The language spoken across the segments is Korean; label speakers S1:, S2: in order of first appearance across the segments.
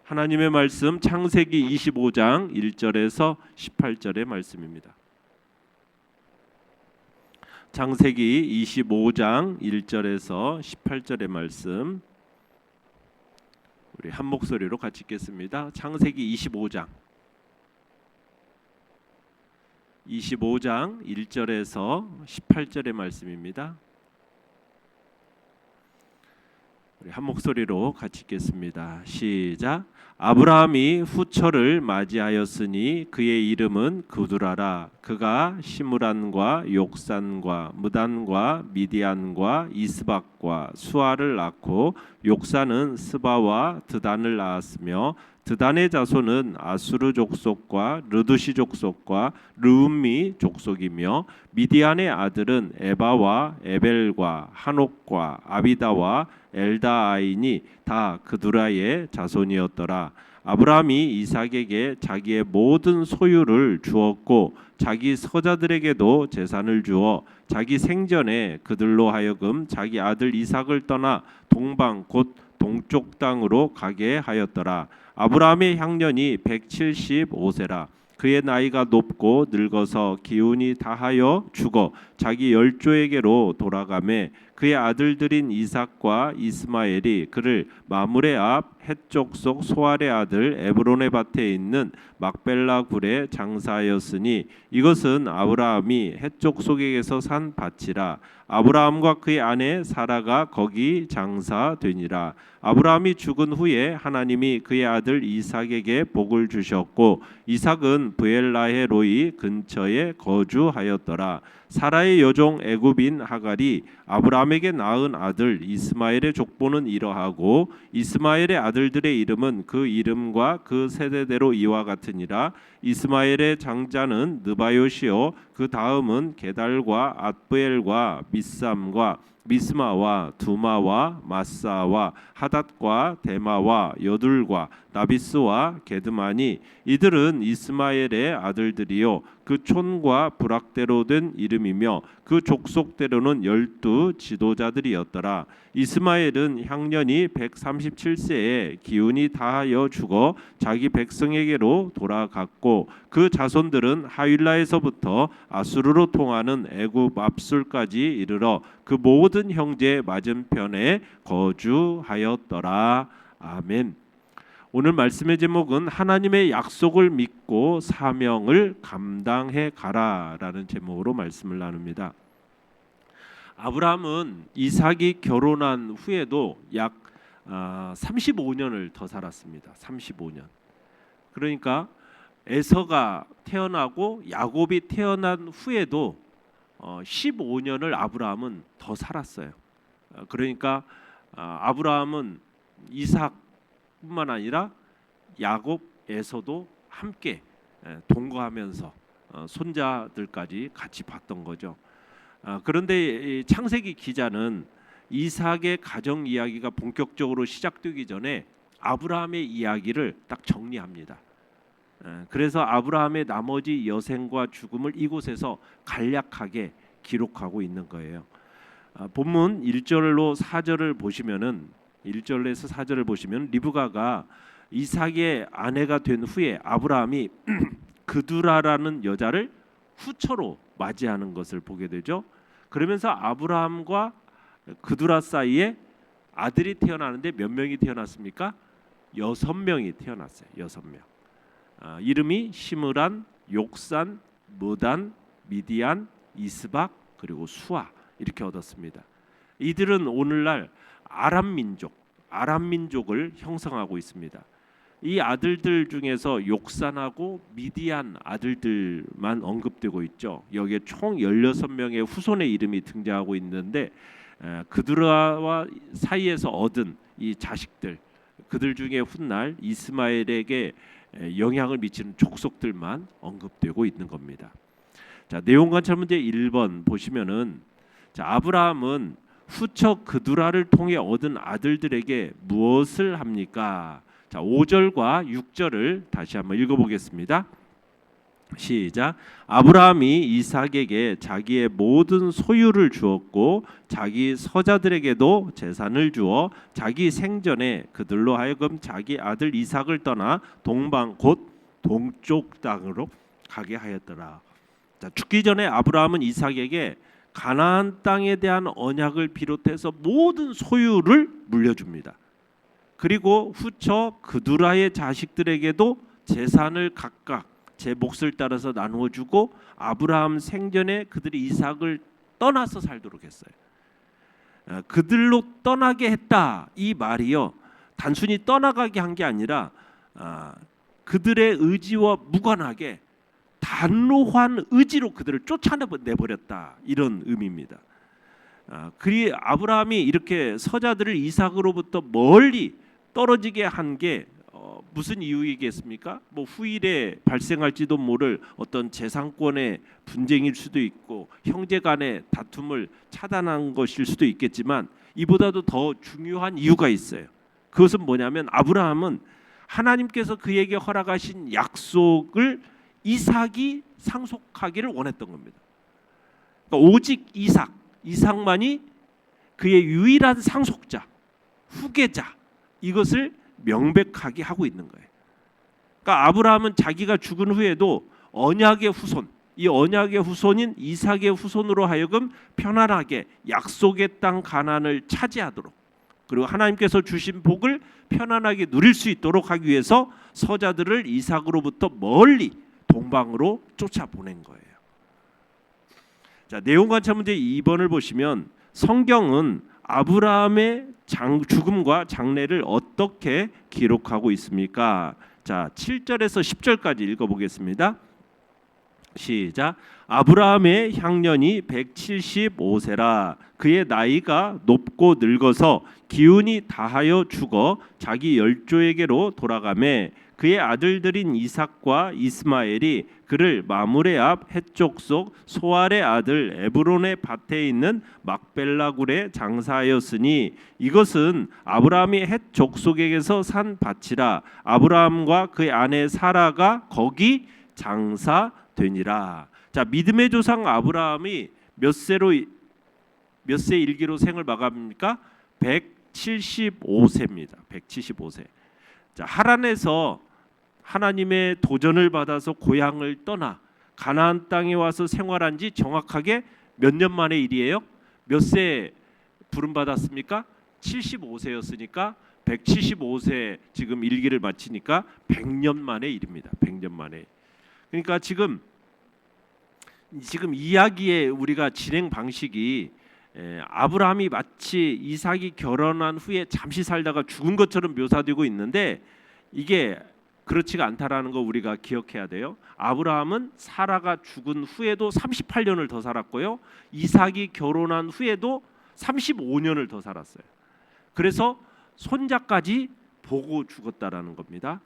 S1: 하나님의 말씀 창세기 25장 1절에서 18절의 말씀입니다. 창세기 25장 1절에서 18절의 말씀 우리 한 목소리로 같이 읽겠습니다. 창세기 25장 1절에서 18절의 말씀입니다. 우리 한 목소리로 같이 읽겠습니다. 시작. 아브라함이 후처를 맞이하였으니 그의 이름은 그두라라. 그가 시므란과 욕산과 무단과 미디안과 이스박과 수아를 낳고 욕산은 스바와 드단을 낳았으며 드단의 자손은 아수르 족속과 르두시 족속과 르움미 족속이며 미디안의 아들은 에바와 에벨과 한옥과 아비다와 엘다아인이 다 그두라의 자손이었더라. 아브라함이 이삭에게 자기의 모든 소유를 주었고 자기 서자들에게도 재산을 주어 자기 생전에 그들로 하여금 자기 아들 이삭을 떠나 동방 곧 동쪽 땅으로 가게 하였더라. 아브라함의 향년이 175세라. 그의 나이가 높고 늙어서 기운이 다하여 죽어 자기 열조에게로 돌아가매 그의 아들들인 이삭과 이스마엘이 그를 마므레 앞 헷족속 소알의 아들 에브론의 밭에 있는 막벨라 굴에 장사하였으니 이것은 아브라함이 헷족속에게서 산 밭이라. 아브라함과 그의 아내 사라가 거기 장사되니라. 아브라함이 죽은 후에 하나님이 그의 아들 이삭에게 복을 주셨고 이삭은 브엘라헤 로이 근처에 거주하였더라. 사라의 여종 애굽인 하갈이 아브라함에게 낳은 아들 이스마엘의 족보는 이러하고 이스마엘의 아들들의 이름은 그 이름과 그 세대대로 이와 같으니라. 이스마엘의 장자는 느바요시요 그 다음은 게달과 앗브엘과 미삼과 미스마와 두마와 마사와 하닷과 데마와 여둘과 나비스와 게드마니 이들은 이스마엘의 아들들이요 그 촌과 부락대로 된 이름이며 그 족속대로는 12 지도자들이었더라. 이스마엘은 향년이 137세에 기운이 다하여 죽어 자기 백성에게로 돌아갔고 그 자손들은 하윌라에서부터 아수르로 통하는 애굽 압술까지 이르러 그 모든 형제 맞은편에 거주하였더라. 아멘. 오늘 말씀의 제목은 하나님의 약속을 믿고 사명을 감당해 가라라는 제목으로 말씀을 나눕니다. 아브라함은 이삭이 결혼한 후에도 약 35년을 더 살았습니다. 35년. 그러니까 에서가 태어나고 야곱이 태어난 후에도 15년을 아브라함은 더 살았어요. 그러니까 아브라함은 이삭뿐만 아니라 야곱, 에서도 함께 동거하면서 손자들까지 같이 봤던 거죠. 그런데 창세기 기자는 이삭의 가정 이야기가 본격적으로 시작되기 전에 아브라함의 이야기를 딱 정리합니다. 그래서 아브라함의 나머지 여생과 죽음을 이곳에서 간략하게 기록하고 있는 거예요. 본문 1절로 4절을 보시면은 1절에서 4절을 보시면 리브가가 이삭의 아내가 된 후에 아브라함이 그두라라는 여자를 후처로 맞이하는 것을 보게 되죠. 그러면서 아브라함과 그두라 사이에 아들이 태어나는데 몇 명이 태어났습니까? 6명이 태어났어요. 6명. 이름이 시므란, 욕산, 무단, 미디안, 이스박 그리고 수아 이렇게 얻었습니다. 이들은 오늘날 아람 민족을 형성하고 있습니다. 이 아들들 중에서 욕산하고 미디안 아들들만 언급되고 있죠. 여기에 총 16명의 후손의 이름이 등장하고 있는데 그두라와 사이에서 얻은 이 자식들 그들 중에 훗날 이스마엘에게 영향을 미치는 족속들만 언급되고 있는 겁니다. 자, 내용 관찰 문제 1번 보시면은 자, 아브라함은 후처 그두라를 통해 얻은 아들들에게 무엇을 합니까? 자, 5절과 6절을 다시 한번 읽어보겠습니다. 시작. 아브라함이 이삭에게 자기의 모든 소유를 주었고 자기 서자들에게도 재산을 주어 자기 생전에 그들로 하여금 자기 아들 이삭을 떠나 동방 곧 동쪽 땅으로 가게 하였더라. 자, 죽기 전에 아브라함은 이삭에게 가나안 땅에 대한 언약을 비롯해서 모든 소유를 물려줍니다. 그리고 후처 그두라의 자식들에게도 재산을 각각 제 몫을 따라서 나누어 주고 아브라함 생전에 그들이 이삭을 떠나서 살도록 했어요. 그들로 떠나게 했다 이 말이요, 단순히 떠나가게 한 게 아니라 그들의 의지와 무관하게 단호한 의지로 그들을 쫓아내버렸다 이런 의미입니다. 그리 아브라함이 이렇게 서자들을 이삭으로부터 멀리 떨어지게 한 게 무슨 이유이겠습니까? 뭐 후일에 발생할지도 모를 어떤 재산권의 분쟁일 수도 있고 형제 간의 다툼을 차단한 것일 수도 있겠지만 이보다도 더 중요한 이유가 있어요. 그것은 뭐냐면 아브라함은 하나님께서 그에게 허락하신 약속을 이삭이 상속하기를 원했던 겁니다. 그러니까 오직 이삭만이 그의 유일한 상속자, 후계자, 이것을 명백하게 하고 있는 거예요. 그러니까 아브라함은 자기가 죽은 후에도 언약의 후손, 이 언약의 후손인 이삭의 후손으로 하여금 편안하게 약속의 땅 가나안을 차지하도록, 그리고 하나님께서 주신 복을 편안하게 누릴 수 있도록 하기 위해서 서자들을 이삭으로부터 멀리 동방으로 쫓아보낸 거예요. 자, 내용 관찰 문제 2번을 보시면 성경은 아브라함의 죽음과 장례를 어떻게 기록하고 있습니까? 자, 7절에서 10절까지 읽어보겠습니다. 시작. 아브라함의 향년이 175세라. 그의 나이가 높고 늙어서 기운이 다하여 죽어 자기 열조에게로 돌아가매 그의 아들들인 이삭과 이스마엘이 그를 마므레 앞 헷족 속 소알의 아들 에브론의 밭에 있는 막벨라 굴에 장사하였으니 이것은 아브라함이 헷 족속에게서 산 밭이라. 아브라함과 그의 아내 사라가 거기 장사되니라. 자, 믿음의 조상 아브라함이 몇 세 일기로 생을 마감합니까? 175세입니다. 175세. 자, 하란에서 하나님의 도전을 받아서 고향을 떠나 가나안 땅에 와서 생활한 지 정확하게 몇 년 만의 일이에요? 몇 세 부름 받았습니까? 75세였으니까 175세 지금 일기를 마치니까 100년 만의 일입니다. 100년 만에. 그러니까 지금 이야기의 우리가 진행 방식이 아브라함이 마치 이삭이 결혼한 후에 잠시 살다가 죽은 것처럼 묘사되고 있는데 이게 그렇지가 않다라는 거 우리가 기억해야 돼요. 아브라함은 사라가 죽은 후에도 38년을 더 살았고요. 이삭이 결혼한 후에도 35년을 더 살았어요. 그래서 손자까지 보고 죽었다라는 겁니다.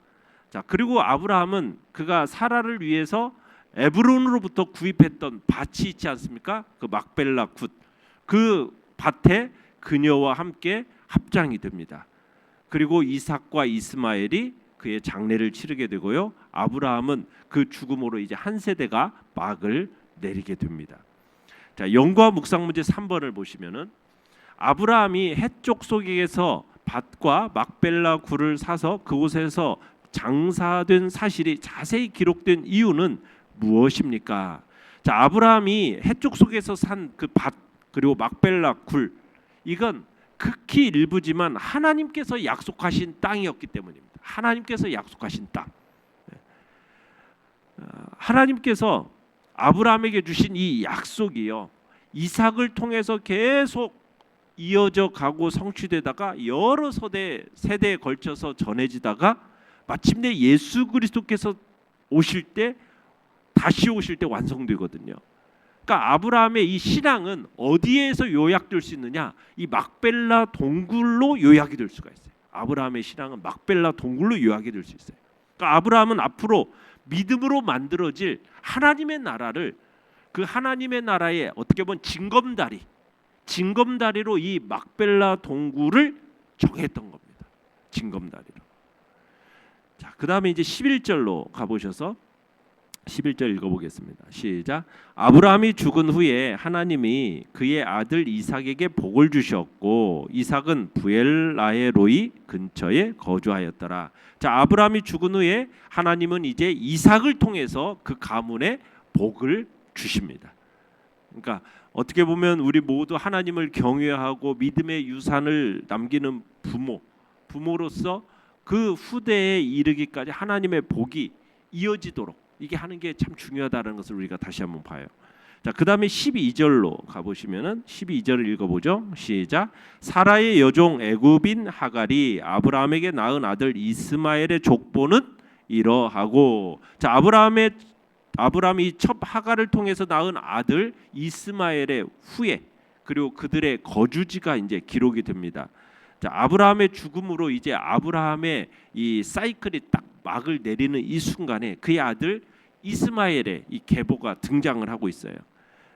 S1: 자, 그리고 아브라함은 그가 사라를 위해서 에브론으로부터 구입했던 밭이 있지 않습니까? 그 막벨라 굿, 그 밭에 그녀와 함께 합장이 됩니다. 그리고 이삭과 이스마엘이 그의 장례를 치르게 되고요. 아브라함은 그 죽음으로 이제 한 세대가 막을 내리게 됩니다. 자, 연구와 묵상 문제 3번을 보시면은 아브라함이 헷 족속에게서 밭과 막벨라 굴을 사서 그곳에서 장사된 사실이 자세히 기록된 이유는 무엇입니까? 자, 아브라함이 헷 족속에서 산 그 밭 그리고 막벨라 굴, 이건 극히 일부지만 하나님께서 약속하신 땅이었기 때문입니다. 하나님께서 약속하신 땅. 하나님께서 아브라함에게 주신 이 약속이요, 이삭을 통해서 계속 이어져 가고 성취되다가 여러 세대에 걸쳐서 전해지다가 마침내 예수 그리스도께서 다시 오실 때 완성되거든요. 그러니까 아브라함의 이 신앙은 어디에서 요약될 수 있느냐? 이 막벨라 동굴로 요약이 될 수가 있어요. 아브라함의 신앙은 막벨라 동굴로 요약이 될 수 있어요. 그러니까 아브라함은 앞으로 믿음으로 만들어질 하나님의 나라를, 그 하나님의 나라의 어떻게 보면 징검다리로 이 막벨라 동굴을 정했던 겁니다. 징검다리로. 자, 그다음에 이제 11절로 가보셔서 11절 읽어보겠습니다. 시작. 아브라함이 죽은 후에 하나님이 그의 아들 이삭에게 복을 주셨고 이삭은 부엘라헤로이 근처에 거주하였더라. 자, 아브라함이 죽은 후에 하나님은 이제 이삭을 통해서 그 가문에 복을 주십니다. 그러니까 어떻게 보면 우리 모두 하나님을 경외하고 믿음의 유산을 남기는 부모로서 그 후대에 이르기까지 하나님의 복이 이어지도록 이게 하는 게 참 중요하다는 것을 우리가 다시 한번 봐요. 자, 그다음에 12절로 가보시면은 12절을 읽어보죠. 시작. 사라의 여종 애굽인 하갈이 아브라함에게 낳은 아들 이스마엘의 족보는 이러하고. 자, 아브라함이 첫 하갈을 통해서 낳은 아들 이스마엘의 후예 그리고 그들의 거주지가 이제 기록이 됩니다. 자, 아브라함의 죽음으로 이제 아브라함의 이 사이클이 딱 막을 내리는 이 순간에 그의 아들 이스마엘의 이 계보가 등장을 하고 있어요.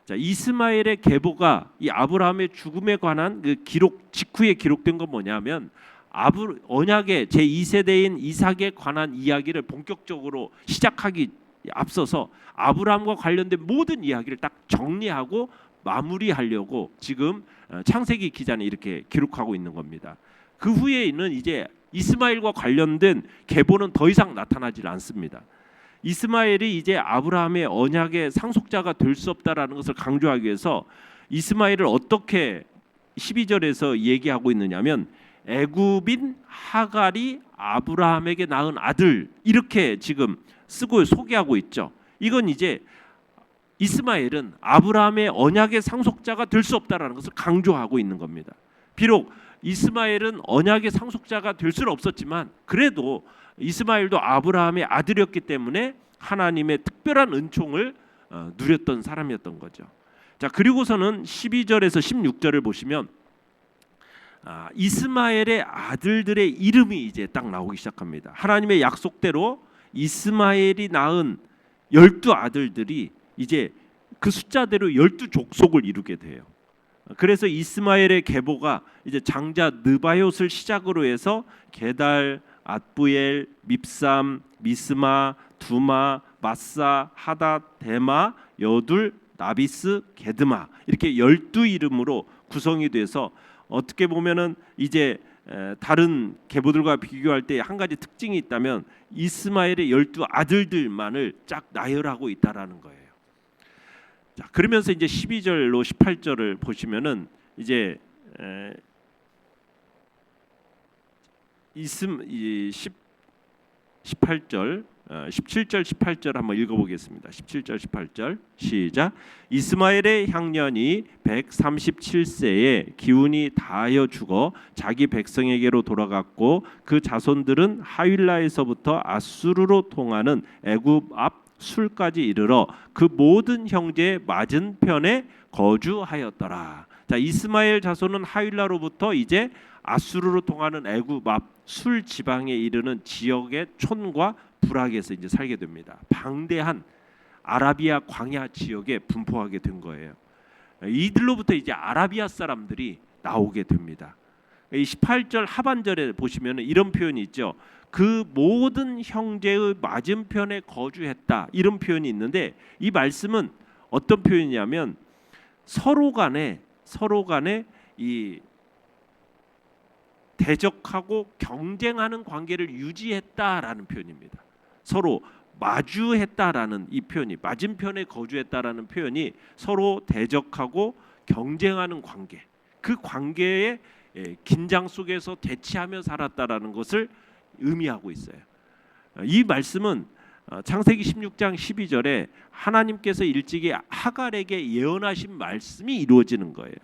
S1: 자, 이스마엘의 계보가 이 아브라함의 죽음에 관한 그 기록 직후에 기록된 건 뭐냐면 언약의 제 2세대인 이삭에 관한 이야기를 본격적으로 시작하기 앞서서 아브라함과 관련된 모든 이야기를 딱 정리하고 마무리하려고 지금 창세기 기자는 이렇게 기록하고 있는 겁니다. 그 후에는 이제 이스마엘과 관련된 계보는 더 이상 나타나질 않습니다. 이스마엘이 이제 아브라함의 언약의 상속자가 될 수 없다라는 것을 강조하기 위해서 이스마엘을 어떻게 12절에서 얘기하고 있느냐면 애굽인 하갈이 아브라함에게 낳은 아들 이렇게 지금 쓰고 소개하고 있죠. 이건 이제 이스마엘은 아브라함의 언약의 상속자가 될 수 없다라는 것을 강조하고 있는 겁니다. 비록 이스마엘은 언약의 상속자가 될 수는 없었지만 그래도 이스마엘도 아브라함의 아들이었기 때문에 하나님의 특별한 은총을 누렸던 사람이었던 거죠. 자, 그리고서는 12절에서 16절을 보시면 이스마엘의 아들들의 이름이 이제 딱 나오기 시작합니다. 하나님의 약속대로 이스마엘이 낳은 12아들들이 이제 그 숫자대로 12족속을 이루게 돼요. 그래서 이스마엘의 계보가 이제 장자 느바요스를 시작으로 해서 게달, 앗부엘, 밉삼, 미스마, 두마, 마사, 하닷, 데마, 여둘, 나비스, 게드마 이렇게 12이름으로 구성이 돼서 어떻게 보면은 이제 다른 계보들과 비교할 때 한 가지 특징이 있다면 이스마엘의 12아들들만을 쫙 나열하고 있다라는 거예요. 자, 그러면서 이제 12절로 18절을 보시면은 이제 18절, 17절, 18절 한번 읽어보겠습니다. 17절, 18절 시작. 이스마엘의 향년이 137세에 기운이 다하여 죽어 자기 백성에게로 돌아갔고 그 자손들은 하윌라에서부터 아수르로 통하는 애굽 앞 술까지 이르러 그 모든 형제의 맞은편에 거주하였더라. 자, 이스마엘 자손은 하윌라로부터 이제 아수르로 통하는 애굽 앞 술 지방에 이르는 지역의 촌과 부락에서 이제 살게 됩니다. 방대한 아라비아 광야 지역에 분포하게 된 거예요. 이들로부터 이제 아라비아 사람들이 나오게 됩니다. 이 18절 하반절에 보시면 이런 표현이 있죠. 그 모든 형제의 맞은편에 거주했다 이런 표현이 있는데 이 말씀은 어떤 표현이냐면 서로 간에 이 대적하고 경쟁하는 관계를 유지했다라는 표현입니다. 서로 마주했다라는 이 표현이 맞은편에 거주했다라는 표현이 서로 대적하고 경쟁하는 관계, 그 관계의 긴장 속에서 대치하며 살았다라는 것을 의미하고 있어요. 이 말씀은 창세기 16장 12절에 하나님께서 일찍이 하갈에게 예언하신 말씀이 이루어지는 거예요.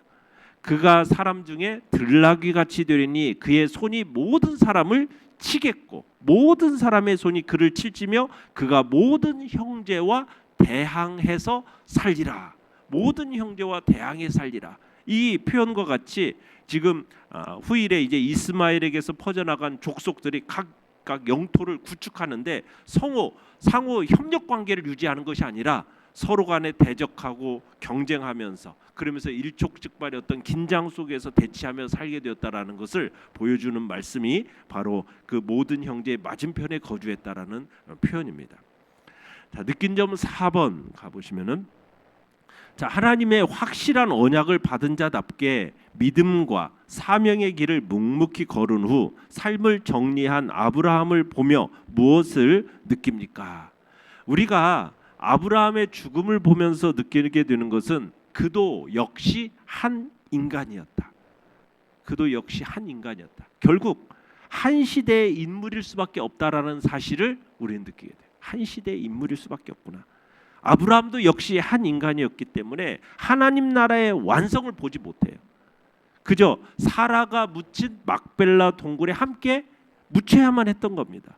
S1: 그가 사람 중에 들나귀 같이 되리니 그의 손이 모든 사람을 치겠고 모든 사람의 손이 그를 칠지며 그가 모든 형제와 대항해서 살리라. 모든 형제와 대항해 살리라. 이 표현과 같이 지금 후일에 이제 이스마엘에게서 퍼져나간 족속들이 각각 영토를 구축하는데 상호 협력 관계를 유지하는 것이 아니라 서로 간에 대적하고 경쟁하면서 그러면서 일촉즉발의 어떤 긴장 속에서 대치하며 살게 되었다라는 것을 보여주는 말씀이 바로 그 모든 형제의 맞은편에 거주했다라는 표현입니다. 자, 느낀 점 4번 가보시면은, 자, 하나님의 확실한 언약을 받은 자답게 믿음과 사명의 길을 묵묵히 걸은 후 삶을 정리한 아브라함을 보며 무엇을 느낍니까? 우리가 아브라함의 죽음을 보면서 느끼게 되는 것은 그도 역시 한 인간이었다. 그도 역시 한 인간이었다. 결국 한 시대의 인물일 수밖에 없다라는 사실을 우리는 느끼게 돼요. 한 시대의 인물일 수밖에 없구나. 아브라함도 역시 한 인간이었기 때문에 하나님 나라의 완성을 보지 못해요. 그저 사라가 묻힌 막벨라 동굴에 함께 묻혀야만 했던 겁니다.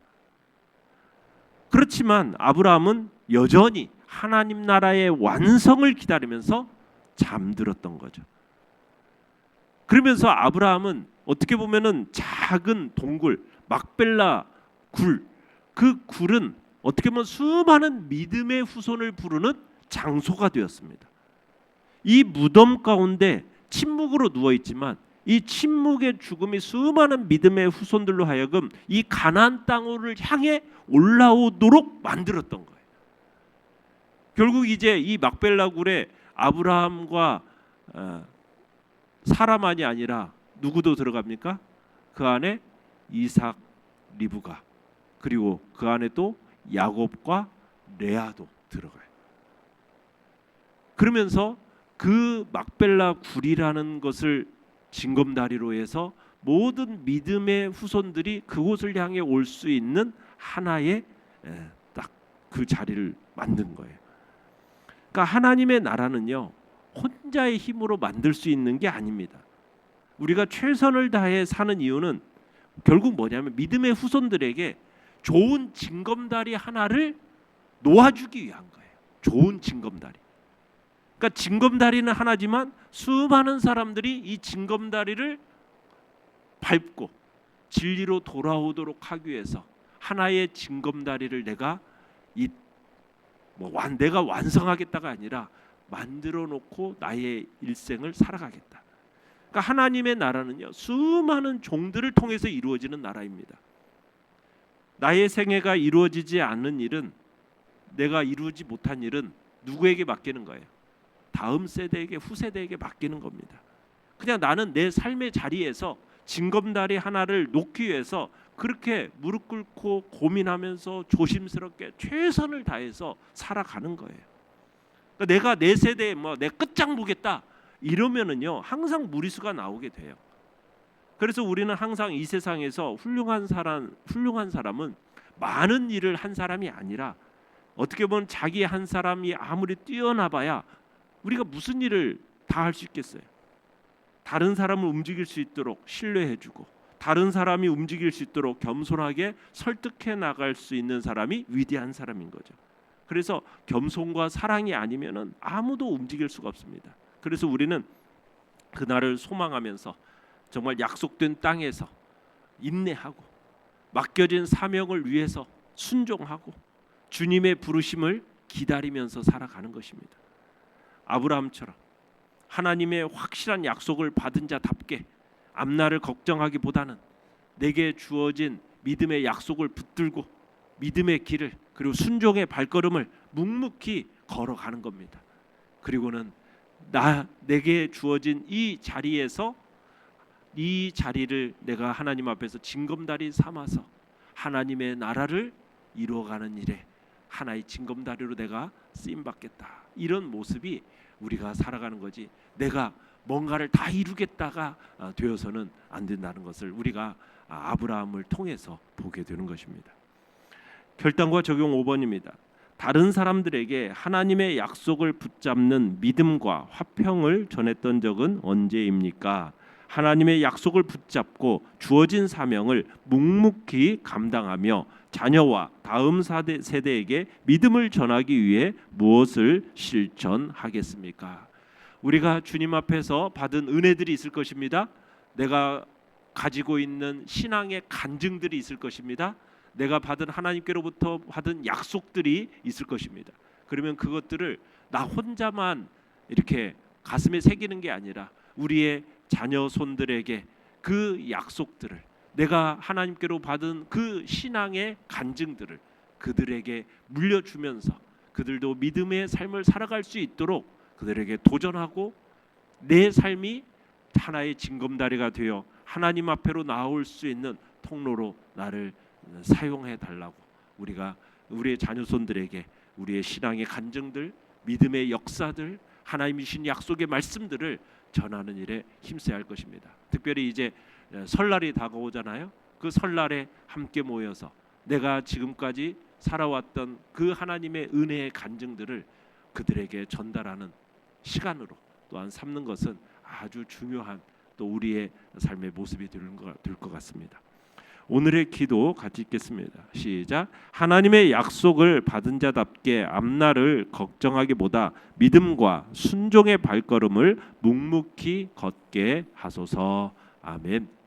S1: 그렇지만 아브라함은 여전히 하나님 나라의 완성을 기다리면서 잠들었던 거죠. 그러면서 아브라함은 어떻게 보면은 작은 동굴, 막벨라 굴, 그 굴은 어떻게 보면 수많은 믿음의 후손을 부르는 장소가 되었습니다. 이 무덤 가운데 침묵으로 누워 있지만 이 침묵의 죽음이 수많은 믿음의 후손들로 하여금 이 가나안 땅을 향해 올라오도록 만들었던 거예요. 결국 이제 이 막벨라 굴에 아브라함과 사라만이 아니라 누구도 들어갑니까? 그 안에 이삭, 리브가, 그리고 그 안에 또 야곱과 레아도 들어가요. 그러면서 그 막벨라 굴이라는 것을 징검다리로 해서 모든 믿음의 후손들이 그곳을 향해 올 수 있는 하나의 딱 그 자리를 만든 거예요. 그러니까 하나님의 나라는요, 혼자의 힘으로 만들 수 있는 게 아닙니다. 우리가 최선을 다해 사는 이유는 결국 뭐냐면 믿음의 후손들에게 좋은 징검다리 하나를 놓아주기 위한 거예요. 좋은 징검다리. 그러니까 징검다리는 하나지만 수많은 사람들이 이 징검다리를 밟고 진리로 돌아오도록 하기 위해서 하나의 징검다리를 내가 내가 완성하겠다가 아니라 만들어 놓고 나의 일생을 살아가겠다. 그러니까 하나님의 나라는요, 수많은 종들을 통해서 이루어지는 나라입니다. 나의 생애가 이루어지지 않는 일은, 내가 이루지 못한 일은 누구에게 맡기는 거예요? 다음 세대에게, 후세대에게 맡기는 겁니다. 그냥 나는 내 삶의 자리에서 징검다리 하나를 놓기 위해서 그렇게 무릎 꿇고 고민하면서 조심스럽게 최선을 다해서 살아가는 거예요. 그러니까 내가 내 세대에 내 끝장 보겠다 이러면은요, 항상 무리수가 나오게 돼요. 그래서 우리는 항상 이 세상에서 훌륭한 사람은 많은 일을 한 사람이 아니라 어떻게 보면 자기 한 사람이 아무리 뛰어나봐야 우리가 무슨 일을 다 할 수 있겠어요. 다른 사람을 움직일 수 있도록 신뢰해주고 다른 사람이 움직일 수 있도록 겸손하게 설득해 나갈 수 있는 사람이 위대한 사람인 거죠. 그래서 겸손과 사랑이 아니면은 아무도 움직일 수가 없습니다. 그래서 우리는 그날을 소망하면서 정말 약속된 땅에서 인내하고 맡겨진 사명을 위해서 순종하고 주님의 부르심을 기다리면서 살아가는 것입니다. 아브라함처럼 하나님의 확실한 약속을 받은 자답게 앞날을 걱정하기보다는 내게 주어진 믿음의 약속을 붙들고 믿음의 길을, 그리고 순종의 발걸음을 묵묵히 걸어가는 겁니다. 그리고는 내게 주어진 이 자리에서 이 자리를 내가 하나님 앞에서 징검다리 삼아서 하나님의 나라를 이루어가는 일에 하나의 징검다리로 내가 쓰임 받겠다. 이런 모습이 우리가 살아가는 거지, 내가 뭔가를 다 이루겠다가 되어서는 안 된다는 것을 우리가 아브라함을 통해서 보게 되는 것입니다. 결단과 적용 5번입니다. 다른 사람들에게 하나님의 약속을 붙잡는 믿음과 화평을 전했던 적은 언제입니까? 하나님의 약속을 붙잡고 주어진 사명을 묵묵히 감당하며 자녀와 다음 세대에게 믿음을 전하기 위해 무엇을 실천하겠습니까? 우리가 주님 앞에서 받은 은혜들이 있을 것입니다. 내가 가지고 있는 신앙의 간증들이 있을 것입니다. 내가 받은 하나님께로부터 받은 약속들이 있을 것입니다. 그러면 그것들을 나 혼자만 이렇게 가슴에 새기는 게 아니라 우리의 자녀 손들에게 그 약속들을, 내가 하나님께로 받은 그 신앙의 간증들을 그들에게 물려주면서 그들도 믿음의 삶을 살아갈 수 있도록 그들에게 도전하고 내 삶이 하나의 징검다리가 되어 하나님 앞에로 나올 수 있는 통로로 나를 사용해 달라고 우리가 우리의 자녀손들에게 우리의 신앙의 간증들, 믿음의 역사들, 하나님이 주신 약속의 말씀들을 전하는 일에 힘써야 할 것입니다. 특별히 이제 설날이 다가오잖아요. 그 설날에 함께 모여서 내가 지금까지 살아왔던 그 하나님의 은혜의 간증들을 그들에게 전달하는 시간으로 또한 삼는 것은 아주 중요한 또 우리의 삶의 모습이 될 것 같습니다. 오늘의 기도 같이 읽겠습니다. 시작. 하나님의 약속을 받은 자답게 앞날을 걱정하기보다 믿음과 순종의 발걸음을 묵묵히 걷게 하소서. 아멘.